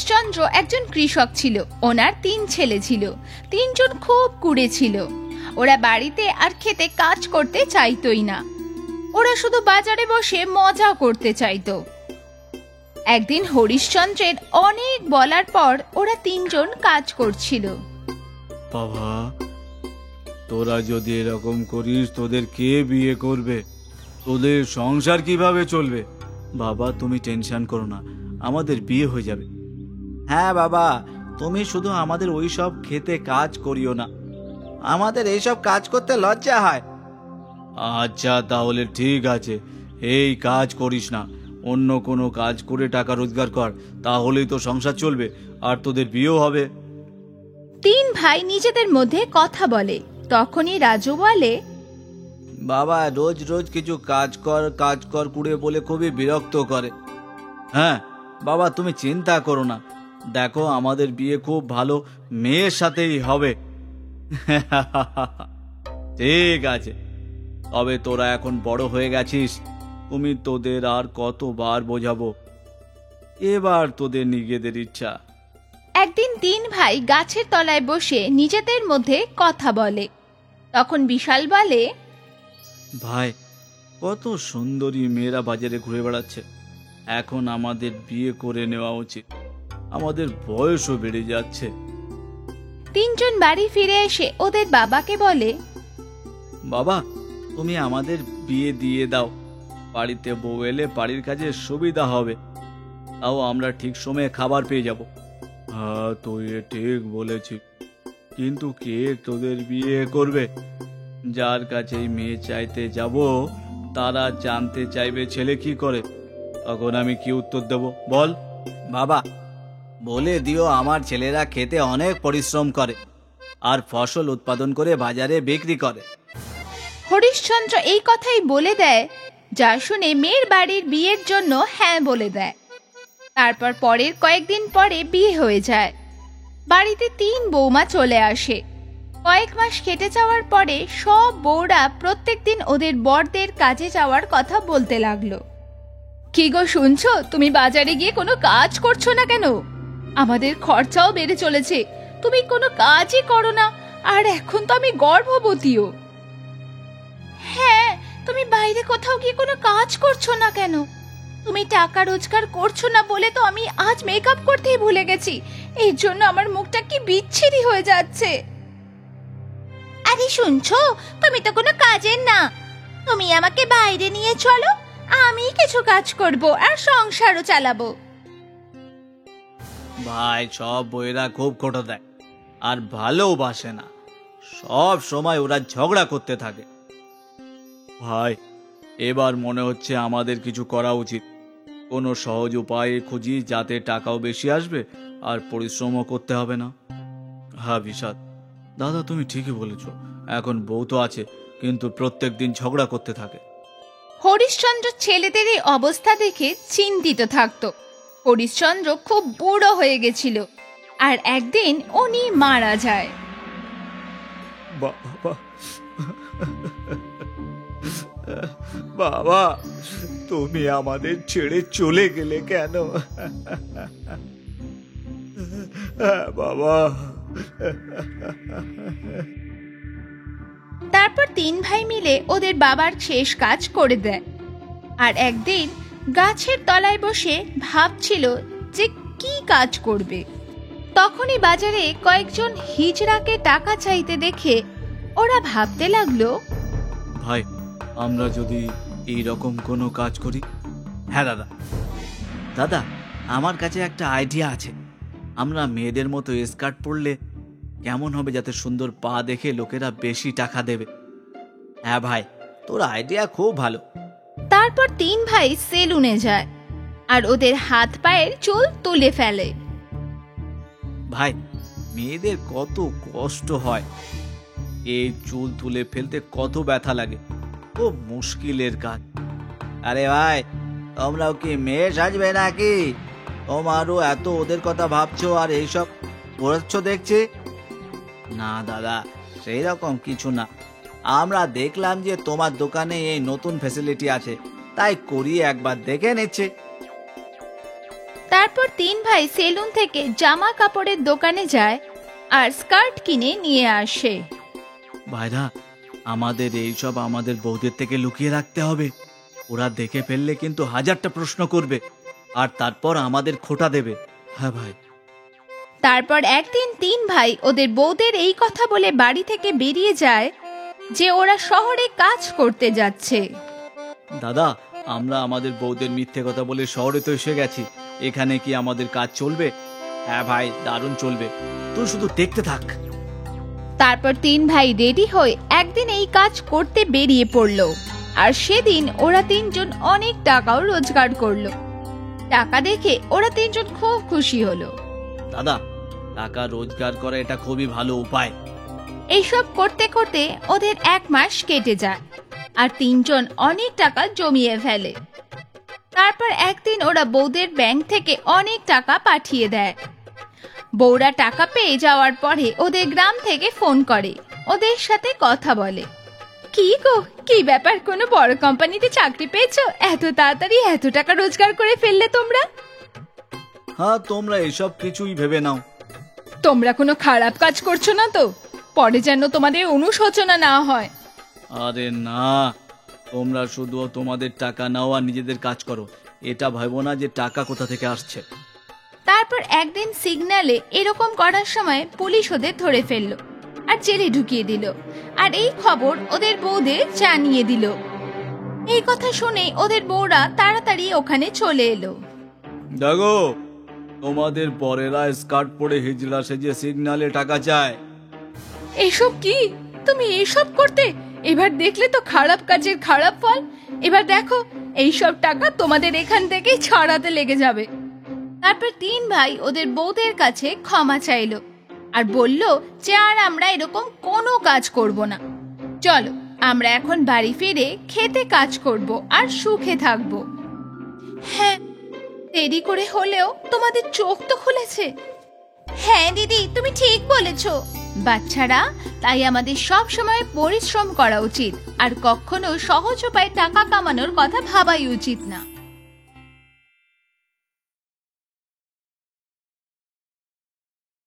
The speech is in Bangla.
হরিশ্চন্দ্র একজন কৃষক ছিল। ওনার 3 ছেলে ছিল। 3জন খুব কুঁড়ে ছিল। ওরা বাড়িতে আর খেতে কাজ করতে চাইতোই না। ওরা শুধু বাজারে বসে মজা করতে চাইতো। একদিন হরিশ্চন্দ্রের অনেক বলার পর ওরা 3জন কাজ করছিল। বাবা, তোরা যদি এরকম করিস তোদের কে বিয়ে করবে? তোদের সংসার কিভাবে চলবে? বাবা, তুমি টেনশন করো না, আমাদের বিয়ে হয়ে যাবে। হ্যাঁ বাবা, তুমি শুধু আমাদের ওই সব খেতে কাজ করিও না, আমাদের এইসব কাজ করতে লজ্জা হয়। আচ্ছা তাহলে ঠিক আছে, এই কাজ করিস না, অন্য কোনো কাজ করে টাকা রোজগার কর, তাহলেই তো সংসার চলবে আর তোদের বিয়েও হবে। 3 ভাই নিজেদের মধ্যে কথা বলে। তখনই রাজু বলে, বাবা, রোজ রোজ কিছু কাজ কর কুড়ে বলে খুবই বিরক্ত করে। হ্যাঁ বাবা, তুমি চিন্তা করো না, দেখো আমাদের বিয়ে খুব ভালো মেয়ের সাথেই হবে। ঠিক আছে, তবে তোরা এখন বড় হয়ে গেছিস, তুমি তোদের আর কতবার বোঝাবো, এবার তোদের নিজেদের ইচ্ছা। একদিন 3 ভাই গাছের তলায় বসে নিজেদের মধ্যে কথা বলে। তখন বিশাল বলে, ভাই, কত সুন্দরী মেয়েরা বাজারে ঘুরে বেড়াচ্ছে, এখন আমাদের বিয়ে করে নেওয়া উচিত, আমাদের বয়সও বেড়ে যাচ্ছে। 3জন বাড়ি ফিরে এসে ওদের বাবাকে বলে, বাবা, তুমি আমাদের বিয়ে দিয়ে দাও, বাড়িতে বউ এলে বাড়ির কাজে সুবিধা হবে, তাও আমরা ঠিক সময়ে খাবার পেয়ে যাব। হ্যাঁ, তুই ঠিক বলেছিস, কিন্তু কে তোদের বিয়ে করবে? যার কাছেই মেয়ে চাইতে যাব তারা জানতে চাইবে ছেলে কি করে, তখন আমি কি উত্তর দেব বল? বাবা, বলে দিও আমার ছেলেরা খেতে অনেক পরিশ্রম করে আর ফসল উৎপাদন করে বাজারে বিক্রি করে। হরিশ্চন্দ্র এই কথাই বলে দেয়, যা শুনে মেয়ের বাড়ির বিয়ের জন্য হ্যাঁ বলে দেয়। তারপর পরের কয়েকদিন পরে বিয়ে হয়ে যায়। বাড়িতে 3 বৌমা চলে আসে। কয়েক মাস কেটে যাওয়ার পরে সব বউরা প্রত্যেকদিন ওদের বরদের কাজে যাওয়ার কথা বলতে লাগলো। কি গো শুনছো, তুমি বাজারে গিয়ে কোনো কাজ করছো না কেন? আমাদের খরচাও বেড়ে চলেছে, তুমি কোনো কাজই করো না, আর এখন তো আমি গর্ভবতীও। হ্যাঁ, তুমি বাইরে কোথাও গিয়ে কোনো কাজ করছো না কেন? তুমি টাকা রোজগার করছো না বলে তো আমি আজ মেকআপ করতেই ভুলে গেছি, এর জন্য আমার মুখটা কি বিচ্ছিরি হয়ে যাচ্ছে। আরে শুনছো, তুমি তো কোনো কাজের না, তুমি আমাকে বাইরে নিয়ে চলো, আমি কিছু কাজ করব আর সংসারও চালাবো। ভাই, সব বইয়েরা খুব খোটা দেয় আর ভালোবাসে না, সব সময় ওরা ঝগড়া করতে থাকে। ভাই, এবার মনে হচ্ছে আমাদের কিছু করা উচিত, কোনো সহজ উপায় খুঁজি যাতে টাকাও বেশি আসবে আর পরিশ্রমও করতে হবে না। হ্যাঁ বিশাল দাদা, তুমি ঠিকই বলেছ, এখন বউ তো আছে কিন্তু প্রত্যেক দিন ঝগড়া করতে থাকে। হরিশ্চন্দ্র ছেলেদের এই অবস্থা দেখে চিন্তিত থাকতো। হরিশ্চন্দ্র খুব বুড়ো হয়ে গেছিল আর একদিন উনি মারা যায়। বাবা, বাবা, তুমি আমাদের ছেড়ে চলে গেলে কেন? বাবা। তারপর 3 ভাই মিলে ওদের বাবার শেষ কাজ করে দেয়। আর একদিন গাছের তলায় বসে ভাবছিল যে কি কাজ করবে। তখনই বাজারে কয়েকজন হিজড়াকে টাকা চাইতে দেখে ওরা ভাবতে লাগলো, ভাই, আমরা যদি এই রকম কোনো কাজ করি। হ্যাঁ দাদা, দাদা আমার কাছে একটা আইডিয়া আছে, আমরা মেয়েদের মতো স্কার্ট পরলে কেমন হবে যাতে সুন্দর পা দেখে লোকেরা বেশি টাকা দেবে। হ্যাঁ ভাই, তোর আইডিয়া খুব ভালো। তারপর 3 ভাই সেলুনে যায় আর ওদের হাত পায়ের চুল তুলে ফেলে। ভাই, মেয়েদের কত কষ্ট হয়, এই চুল তুলে ফেলতে কত ব্যথা লাগে, খুব মুশকিলের কাজ। আরে ভাই, তোমরাও কি মেয়ে সাজবে নাকি? তোমারও এত ওদের কথা ভাবছো আর এইসব করেছ দেখছি। না দাদা, সেই রকম কিছু না, আমরা দেখলাম যে তোমার দোকানে এই নতুন ফ্যাসিলিটি আছে, তাই করিয়ে একবার দেখে নিচ্ছি। তারপর তিন ভাই সেলুন থেকে জামা কাপড়ের দোকানে যায় আর স্কার্ট কিনে নিয়ে আসে। ভাইরা, আমাদের এইসব আমাদের বউদের থেকে লুকিয়ে রাখতে হবে। ওরা দেখে ফেললে কিন্তু হাজারটা প্রশ্ন করবে আর তারপর আমাদের খোঁটা দেবে। হ্যাঁ ভাই। তারপর একদিন তিন ভাই ওদের বউদের এই কথা বলে বাড়ি থেকে বেরিয়ে যায় যে ওরা শহরে কাজ করতে যাচ্ছে। দাদা, আমরা আমাদের বউদের মিথ্যে কথা বলে শহরে তো এসে গেছি। এখানে কি আমাদের কাজ চলবে? হ্যাঁ ভাই, দারুণ চলবে, তুই শুধু দেখতে থাক। তারপর তিন ভাই রেডি হয়ে একদিন এই কাজ করতে বেরিয়ে পড়লো আর সেদিন ওরা তিনজন অনেক টাকাও রোজগার করলো। টাকা দেখে ওরা তিনজন খুব খুশি হলো। দাদা, টাকা রোজগার করা এটা খুবই ভালো উপায়। এইসব করতে করতে ওদের 1 মাস কেটে যায় আর তিনজন অনেক টাকা জমিয়ে ফেলে। তারপর একদিন ওরা বউদের ব্যাংক থেকে অনেক টাকা পাঠিয়ে দেয়। বউরা টাকা পেয়ে যাওয়ার পরে ওদের গ্রাম থেকে ফোন করে, ওদের সাথে কথা বলে। কি গো, কি ব্যাপার, কোনো বড় কোম্পানিতে চাকরি পেয়েছো? এত তাড়াতাড়ি এত টাকা রোজগার করে ফেললে তোমরা? হ্যাঁ, তোমরা এসব কিছুই ভেবে নাও। তোমরা কোনো খারাপ কাজ করছো না তো? পরে যেন তোমাদের অনুশোচনা না হয়। আরে না, তোমরা শুধু তোমাদের টাকা নাও আর নিজেদের কাজ করো। এটা ভাবো না যে টাকা কোথা থেকে আসছে। তারপর একদিন সিগন্যালে এরকম করার সময় পুলিশ ওদের ধরে ফেললো আর জেলে ঢুকিয়ে দিল। আর এই খবর ওদের বউদের জানিয়ে দিল। এই কথা শুনে ওদের বউরা তাড়াতাড়ি ওখানে চলে এলো। দেখো, তোমাদের পরেরা স্কার্ট পরে হিজড়া সেজে সিগন্যালে টাকা চায়। এসব কি? তুমি এসব করতে? এবার দেখলে তো খারাপ কাজের খারাপ ফল। এবার দেখো, এইসব টাকা তোমাদের এখান থেকে ছড়াতে লেগে যাবে। তারপর তিন ভাই ওদের বউদের কাছে ক্ষমা চাইলো আর বলল যে আর আমরা এরকম কোনো কাজ করব না। চলো, আমরা এখন বাড়ি ফিরে খেতে কাজ করব আর সুখে থাকবো। হ্যাঁ, দেরি করে হলেও তোমাদের চোখ তো খুলেছে। হ্যাঁ দিদি, তুমি ঠিক বলেছো। বাচ্চারা, তাই আমাদের সব সময় পরিশ্রম করা উচিত আর কখনো সহজ উপায়ে টাকা কামানোর কথা ভাবাই উচিত না।